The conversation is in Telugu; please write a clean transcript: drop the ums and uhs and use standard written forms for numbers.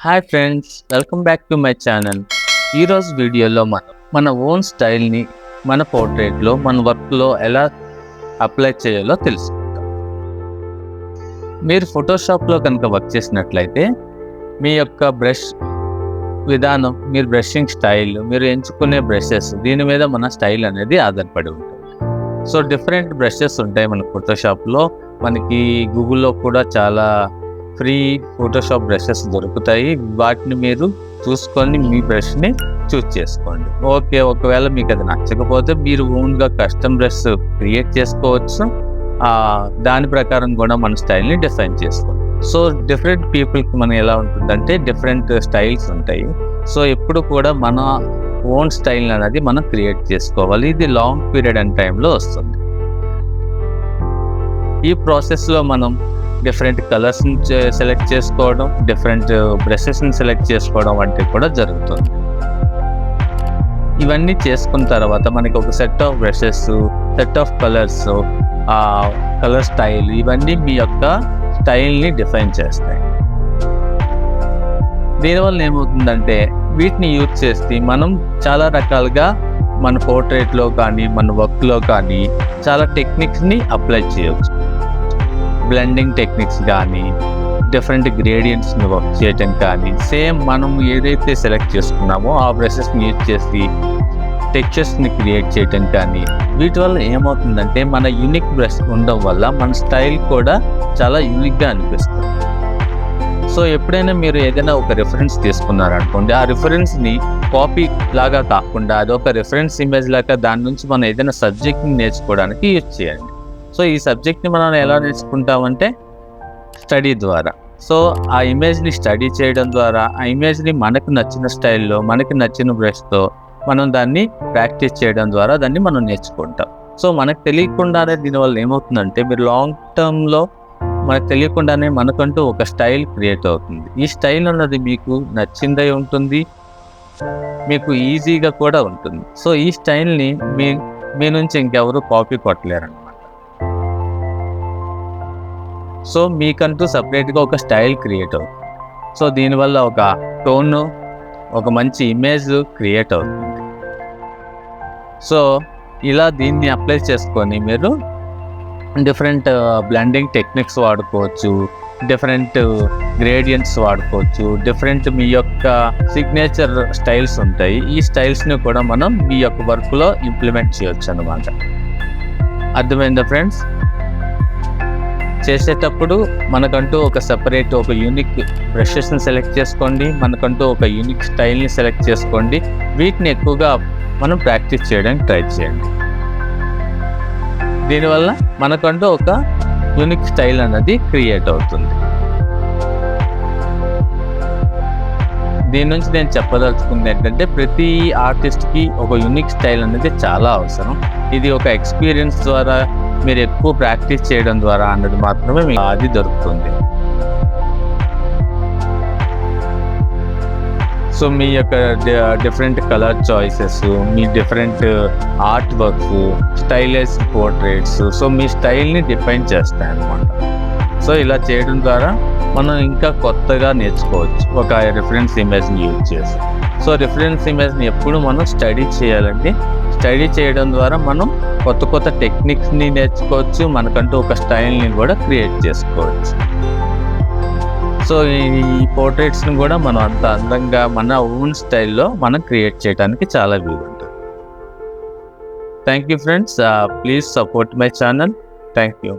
Hi friends, welcome back to my channel. ఈరోజు వీడియోలో మనం మన ఓన్ స్టైల్ని మన పోర్ట్రేట్లో మన వర్క్లో ఎలా అప్లై చేయాలో తెలుసుకుంటాం. మీరు ఫోటోషాప్లో కనుక వర్క్ చేసినట్లయితే మీ యొక్క బ్రష్ విధానం, మీరు బ్రషింగ్ స్టైల్, మీరు ఎంచుకునే బ్రషెస్, దీని మీద మన స్టైల్ అనేది ఆధారపడి ఉంటుంది. సో డిఫరెంట్ బ్రషెస్ ఉంటాయి మన ఫోటోషాప్లో. మనకి గూగుల్లో కూడా చాలా ఫ్రీ ఫోటోషాప్ బ్రషెస్ దొరుకుతాయి. వాటిని మీరు చూసుకొని మీ బ్రష్ని చూస్ చేసుకోండి. ఒకవేళ మీకు అది నచ్చకపోతే మీరు ఓన్గా కస్టమ్ బ్రష్ క్రియేట్ చేసుకోవచ్చు. దాని ప్రకారం కూడా మన స్టైల్ని డిఫైన్ చేసుకోండి. సో డిఫరెంట్ పీపుల్కి మనం ఎలా ఉంటుందంటే డిఫరెంట్ స్టైల్స్ ఉంటాయి. సో ఎప్పుడు కూడా మన ఓన్ స్టైల్ అనేది మనం క్రియేట్ చేసుకోవాలి. ఇది లాంగ్ పీరియడ్ అండ్ టైంలో వస్తుంది. ఈ ప్రాసెస్లో మనం డిఫరెంట్ కలర్స్ని సెలెక్ట్ చేసుకోవడం, డిఫరెంట్ బ్రషెస్ని సెలెక్ట్ చేసుకోవడం వంటివి కూడా జరుగుతుంది. ఇవన్నీ చేసుకున్న తర్వాత మనకి ఒక set of brushes, set of colours, colour style, ఇవన్నీ మీ యొక్క స్టైల్ని డిఫైన్ చేస్తాయి. దీనివల్ల ఏమవుతుందంటే వీటిని యూజ్ చేసి మనం చాలా రకాలుగా మన పోర్ట్రేట్లో కానీ మన వర్క్లో కానీ చాలా టెక్నిక్స్ని అప్లై చేయవచ్చు. బ్లెండింగ్ టెక్నిక్స్ కానీ, డిఫరెంట్ గ్రేడియంట్స్ని వర్క్ చేయటం కానీ, సేమ్ మనం ఏదైతే సెలెక్ట్ చేసుకున్నామో ఆ బ్రషెస్ని యూజ్ చేసి టెక్స్చర్స్ని క్రియేట్ చేయటం కానీ, వీటి వల్ల ఏమవుతుందంటే మన యూనిక్ బ్రష్ ఉండడం వల్ల మన స్టైల్ కూడా చాలా యూనిక్గా అనిపిస్తుంది. సో ఎప్పుడైనా మీరు ఏదైనా ఒక రిఫరెన్స్ తీసుకున్నారనుకోండి, ఆ రిఫరెన్స్ని కాపీ లాగా కాకుండా అదొక రిఫరెన్స్ ఇమేజ్ లాగా దాని నుంచి మనం ఏదైనా సబ్జెక్ట్ని నేర్చుకోవడానికి యూజ్ చేయండి. సో ఈ సబ్జెక్ట్ని మనం ఎలా నేర్చుకుంటామంటే స్టడీ ద్వారా. సో ఆ ఇమేజ్ని స్టడీ చేయడం ద్వారా, ఆ ఇమేజ్ని మనకు నచ్చిన స్టైల్లో, మనకి నచ్చిన బ్రష్తో మనం దాన్ని ప్రాక్టీస్ చేయడం ద్వారా దాన్ని మనం నేర్చుకుంటాం. సో మనకు తెలియకుండానే దీనివల్ల ఏమవుతుందంటే మీరు లాంగ్ టర్మ్లో మనకు తెలియకుండానే మనకంటూ ఒక స్టైల్ క్రియేట్ అవుతుంది. ఈ స్టైల్ అన్నది మీకు నచ్చిందై ఉంటుంది, మీకు ఈజీగా కూడా ఉంటుంది. సో ఈ స్టైల్ని మీ నుంచి ఇంకెవరు కాపీ కొట్టలేరు. సో మీకంటూ సపరేట్గా ఒక స్టైల్ క్రియేట్ అవుతుంది. సో దీనివల్ల ఒక టోన్, ఒక మంచి ఇమేజ్ క్రియేట్ అవుతుంది. సో ఇలా దీన్ని అప్లై చేసుకొని మీరు డిఫరెంట్ బ్లెండింగ్ టెక్నిక్స్ వాడుకోవచ్చు, డిఫరెంట్ గ్రేడియంట్స్ వాడుకోవచ్చు, డిఫరెంట్ మీ యొక్క సిగ్నేచర్ స్టైల్స్ ఉంటాయి. ఈ స్టైల్స్ని కూడా మనం మీ యొక్క వర్క్లో ఇంప్లిమెంట్ చేయొచ్చు అన్నమాట. అర్థమైందా ఫ్రెండ్స్? చేసేటప్పుడు మనకంటూ ఒక సెపరేట్, ఒక యూనిక్ బ్రషెస్ని సెలెక్ట్ చేసుకోండి, మనకంటూ ఒక యూనిక్ స్టైల్ని సెలెక్ట్ చేసుకోండి. వీటిని ఎక్కువగా మనం ప్రాక్టీస్ చేయడానికి ట్రై చేయండి. దీనివల్ల మనకంటూ ఒక యూనిక్ స్టైల్ అనేది క్రియేట్ అవుతుంది. దీని నుంచి నేను చెప్పదలుచుకుంది ఏంటంటే ప్రతి ఆర్టిస్ట్కి ఒక యూనిక్ స్టైల్ అనేది చాలా అవసరం. ఇది ఒక ఎక్స్పీరియన్స్ ద్వారా, మీరు ఎక్కువ ప్రాక్టీస్ చేయడం ద్వారా అన్నది మాత్రమే మీకు అది దొరుకుతుంది. సో మీ యొక్క డిఫరెంట్ కలర్ చాయిసెస్, మీ different art works, stylize portraits, so మీ స్టైల్ని డిఫైన్ చేస్తాయి అన్నమాట. సో ఇలా చేయడం ద్వారా మనం ఇంకా కొత్తగా నేర్చుకోవచ్చు ఒక రిఫరెన్స్ ఇమేజ్ని యూజ్ చేసి. సో రిఫరెన్స్ ఇమేజ్ని ఎప్పుడు మనం స్టడీ చేయాలంటే, స్టడీ చేయడం ద్వారా మనం కొత్త కొత్త టెక్నిక్స్ని నేర్చుకోవచ్చు, మనకంటూ ఒక స్టైల్ని కూడా క్రియేట్ చేసుకోవచ్చు. సో ఈ పోర్ట్రేట్స్ని కూడా మనం అంత అందంగా మన ఓన్ స్టైల్లో మనం క్రియేట్ చేయడానికి చాలా వీలుంటుంది. Thank you friends, please support my channel. Thank you.